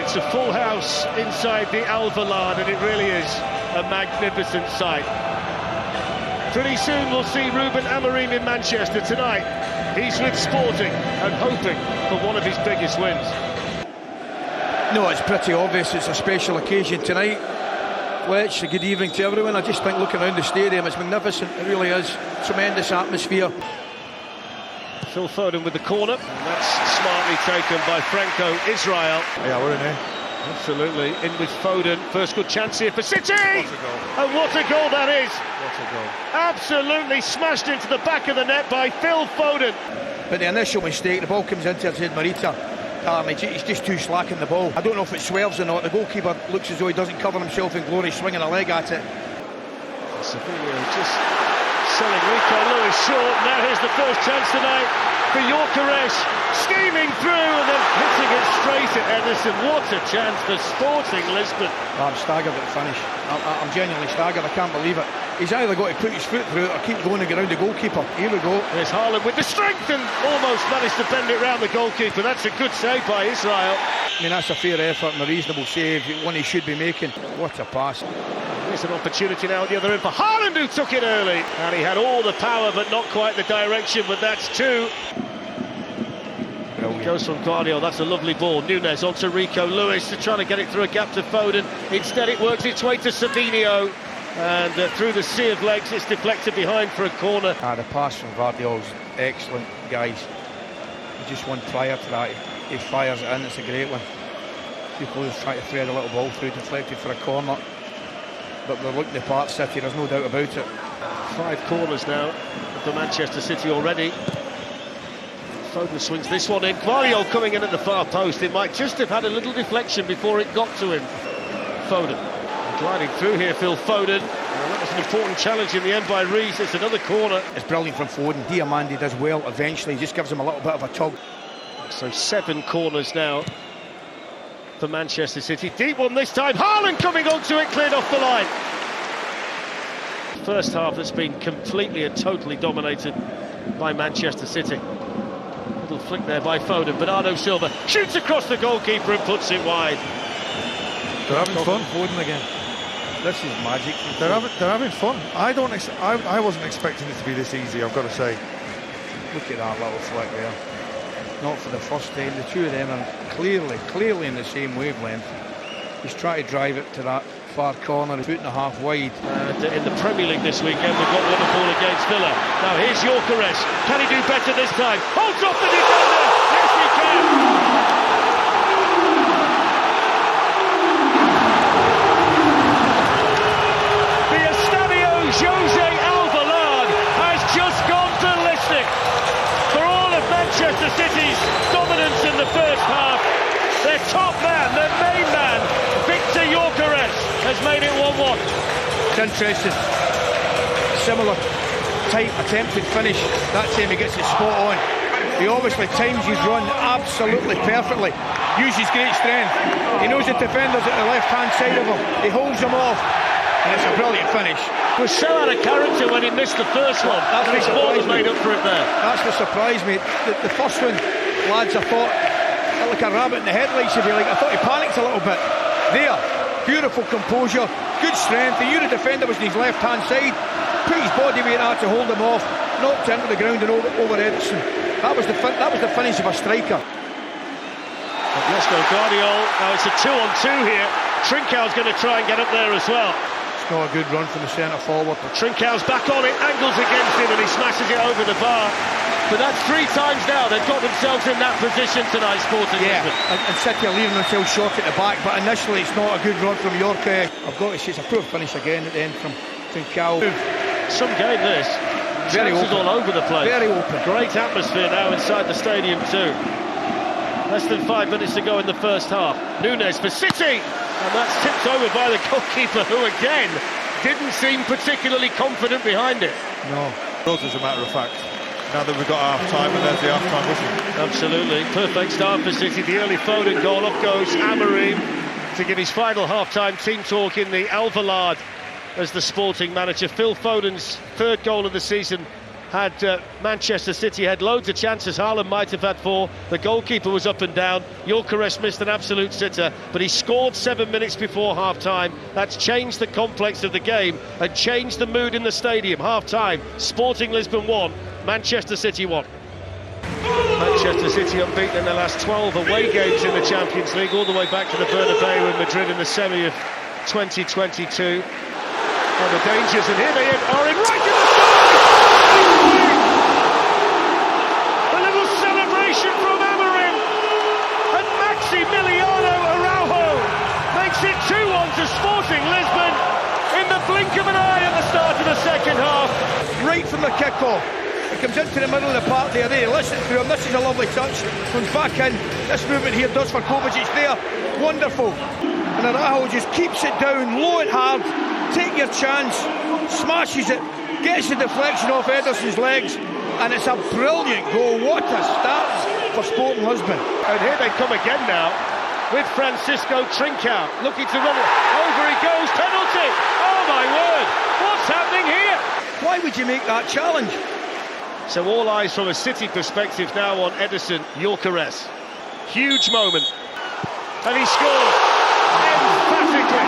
It's a full house inside the Alvalade, and it really is a magnificent sight. Pretty soon we'll see Ruben Amorim in Manchester tonight. He's with Sporting and hoping for one of his biggest wins. No, it's pretty obvious it's a special occasion tonight. Fletch, good evening to everyone. I just think looking around the stadium, it's magnificent. It really is. Tremendous atmosphere. Phil Foden with the corner. And that's smartly taken by Franco Israel. Yeah, we're in here. Absolutely. In with Foden. First good chance here for City. What a goal. And what a goal that is. What a goal. Absolutely smashed into the back of the net by Phil Foden. But the initial mistake, the ball comes into his head, Marita. He's just too slack in the ball. I don't know if it swerves or not. The goalkeeper looks as though he doesn't cover himself in glory, swinging a leg at it. Sevilla just selling Rico Lewis short. Now here's the first chance tonight for Gyökeres, steaming through and then hitting it straight at Ederson. What a chance for Sporting Lisbon. I'm staggered at the finish. I'm genuinely staggered. I can't believe it. He's either got to put his foot through it or keep going and get around the goalkeeper. Here we go. There's Haaland with the strength and almost managed to bend it round the goalkeeper. That's a good save by Israel. I mean, that's a fair effort and a reasonable save, one he should be making. What a pass. There's an opportunity now at the other end for Haaland, who took it early. And he had all the power but not quite the direction, but that's two. It goes from Guardiola. That's a lovely ball. Nunes onto Rico Lewis to trying to get it through a gap to Foden. Instead it works its way to Savinho. And through the sea of legs, it's deflected behind for a corner. The pass from Guardiola's excellent, guys. Just one prior to that, he fires it in. It's a great one. People who's trying to thread a little ball through, deflected for a corner. But they're looking the part City, there's no doubt about it. 5 corners now for Manchester City already. Foden swings this one in. Guardiola coming in at the far post. It might just have had a little deflection before it got to him. Foden gliding through here, Phil Foden. That was an important challenge in the end by Rees. It's another corner. It's brilliant from Foden. Diamandi does well eventually. He just gives him a little bit of a tug. So 7 corners now for Manchester City. Deep one this time. Haaland coming onto it, cleared off the line. First half that's been completely and totally dominated by Manchester City. Little flick there by Foden. Bernardo Silva shoots across the goalkeeper and puts it wide. They're having fun. Foden again. This is magic. They're having fun. I wasn't expecting it to be this easy, I've got to say. Look at that little flick there. Not for the first time. The two of them are clearly in the same wavelength. He's trying to drive it to that far corner, 2.5 wide. And in the Premier League this weekend, we've got Liverpool against Villa. Now here's Gyökeres. Can he do better this time? Holds off the defender. Yes, he can. Jose Alvalade has just gone ballistic. For all of Manchester City's dominance in the first half, their top man, their main man, Victor Gyökeres, has made it 1-1. It's interesting. Similar type attempted finish. That time he gets it spot on. He obviously times his run absolutely perfectly. Uses great strength. He knows the defender's at the left-hand side of him. He holds them off. And it's a brilliant finish. He was so out of character when he missed the first one. That's his ball was made up for it there. That's what surprised me. The first one, lads, I thought, like a rabbit in the headlights, if you like. I thought he panicked a little bit. There, beautiful composure, good strength. He knew the defender was on his left-hand side. Put his body weight out to hold him off. Knocked him to the ground and over Ederson. That was the finish of a striker. Let's go Guardiola. Now it's a 2-on-2 here. Trincão's going to try and get up there as well. Not a good run from the centre forward. Trincão's back on it, angles against him, and he smashes it over the bar. But that's 3 times now they've got themselves in that position tonight, Sporting Lisbon. And City are leaving themselves short at the back, but initially it's not a good run from Gyökeres. I've got to say it's a poor finish again at the end from Trincão. Some game this. Very open. All over the place. Very open. Great atmosphere now inside the stadium too. Less than 5 minutes to go in the first half. Nunes for City. And that's tipped over by the goalkeeper, who again didn't seem particularly confident behind it. No. As a matter of fact, now that we've got half-time, and there's the half-time whistle. Absolutely. Perfect start for City. The early Foden goal. Off goes Amorim to give his final half-time team talk in the Alvalade as the Sporting manager. Phil Foden's 3rd goal of the season Had Manchester City had loads of chances, Haaland might have had 4. The goalkeeper was up and down. Gyökeres missed an absolute sitter, but he scored 7 minutes before half-time. That's changed the complex of the game and changed the mood in the stadium. Half-time, Sporting Lisbon 1, Manchester City 1. Manchester City unbeaten in their last 12 away games in the Champions League, all the way back to the Bernabeu in Madrid in the semi of 2022. And the dangers, and here they are in right in the a little celebration from AMORIM, and Maximiliano Araujo makes it 2-1 to Sporting Lisbon in the blink of an eye at the start of the second half. Right from the kick-off. He comes into the middle of the park there, they listen through him, this is a lovely touch, comes back in, this movement here does for Kovacic there, wonderful. And Araujo just keeps it down, low and hard, take your chance, smashes it, gets the deflection off Ederson's legs, and it's a brilliant goal. What a start for Sporting Lisbon. And here they come again now, with Francisco Trincao, looking to run it, over he goes, penalty! Oh my word, what's happening here? Why would you make that challenge? So all eyes from a City perspective now on Ederson Gyökeres. Huge moment. And he scores emphatically.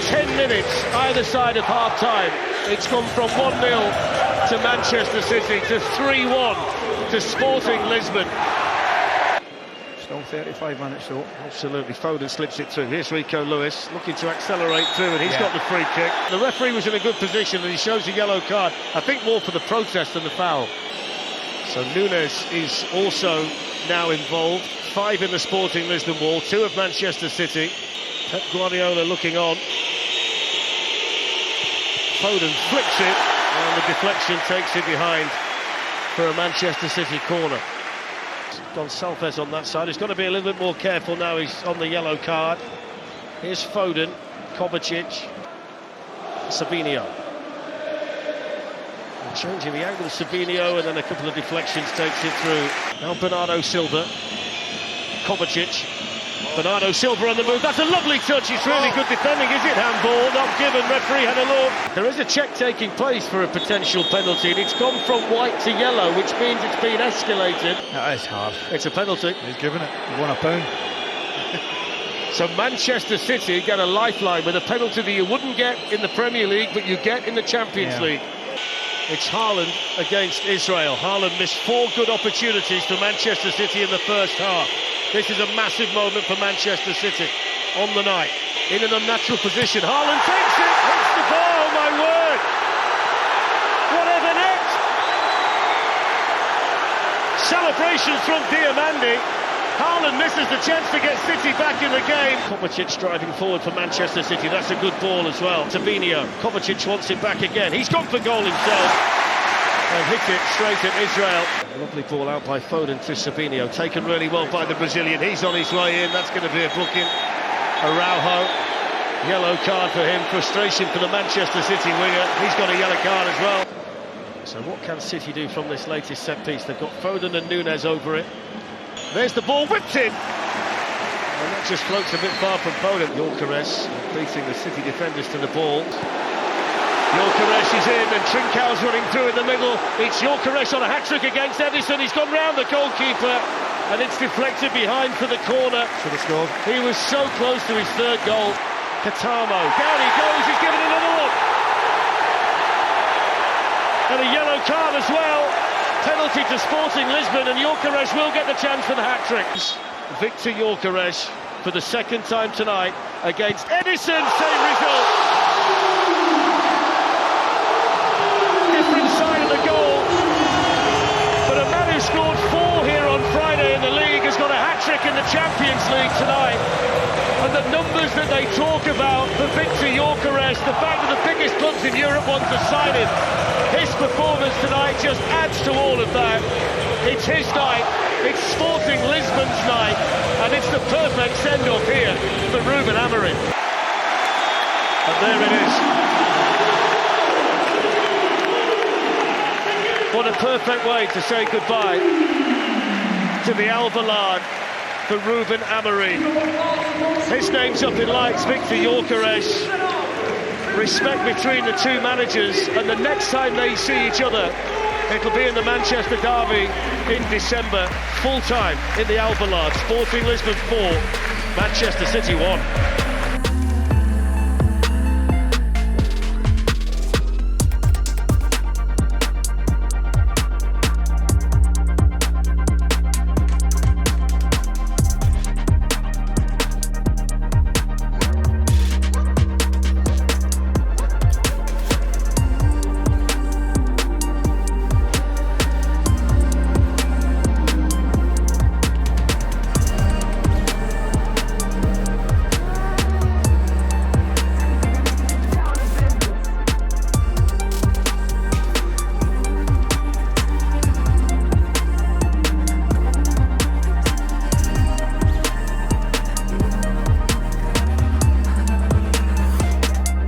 10 minutes either side of half-time. It's gone from 1-0 to Manchester City to 3-1 to Sporting Lisbon. Still 35 minutes though. Absolutely, Foden slips it through. Here's Rico Lewis looking to accelerate through, and he's got the free kick. The referee was in a good position and he shows a yellow card, I think more for the protest than the foul. So Nunes is also now involved. 5 in the Sporting Lisbon wall, 2 of Manchester City. Pep Guardiola looking on. Foden flicks it, and the deflection takes it behind for a Manchester City corner. Gonçalves on that side. He's got to be a little bit more careful now. He's on the yellow card. Here's Foden, Kovacic, Sabinho. And changing the angle, Sabinho, and then a couple of deflections takes it through. Now Bernardo Silva, Kovacic. Bernardo Silva on the move. That's a lovely touch. It's really good defending. Is it handball? Not given. Referee had a look. There is a check taking place for a potential penalty, and it's gone from white to yellow, which means it's been escalated. That is hard. It's a penalty. He's given it. You want a pound. So Manchester City get a lifeline with a penalty that you wouldn't get in the Premier League, but you get in the Champions League. It's Haaland against Israel. Haaland missed 4 good opportunities for Manchester City in the first half. This is a massive moment for Manchester City on the night. In an unnatural position, Haaland takes it, hits the ball, oh my word! Whatever next! Celebrations from Diamandi. Haaland misses the chance to get City back in the game. Kovacic driving forward for Manchester City, that's a good ball as well. Sabinho, Kovacic wants it back again. He's gone for goal himself. And hits it straight at Israel. A lovely ball out by Foden to Sabinho, taken really well by the Brazilian. He's on his way in, that's going to be a booking. Araujo, yellow card for him, frustration for the Manchester City winger. He's got a yellow card as well. So what can City do from this latest set piece? They've got Foden and Nunes over it. There's the ball, whipped in! And that just floats a bit far from Foden. Gyökeres beating the City defenders to the ball. Gyökeres is in, and Trincao's running through in the middle. It's Gyökeres on a hat-trick against Ederson. He's gone round the goalkeeper, and it's deflected behind for the corner. Should have scored. He was so close to his third goal. Katamo, down he goes, he's given another one. And a yellow card as well. Penalty to Sporting Lisbon, and Gyökeres will get the chance for the hat-trick. Victor Gyökeres for the second time tonight against Ederson. Same result. Different side of the goal, but a man who scored 4 here on Friday in the league has got a hat-trick in the Champions League tonight. And the numbers that they talk about for Victor Gyökeres, the fact that the biggest clubs in Europe want to sign him, his performance tonight just adds to all of that. It's his night, it's Sporting Lisbon's night, and it's the perfect send-off here for Ruben Amorim. And there it is. What a perfect way to say goodbye to the Alvalade for Ruben Amorim. His name's up in lights, Victor Gyökeres. Respect between the two managers, and the next time they see each other, it'll be in the Manchester derby in December, full time in the Alvalade. Sporting Lisbon 4, Manchester City 1.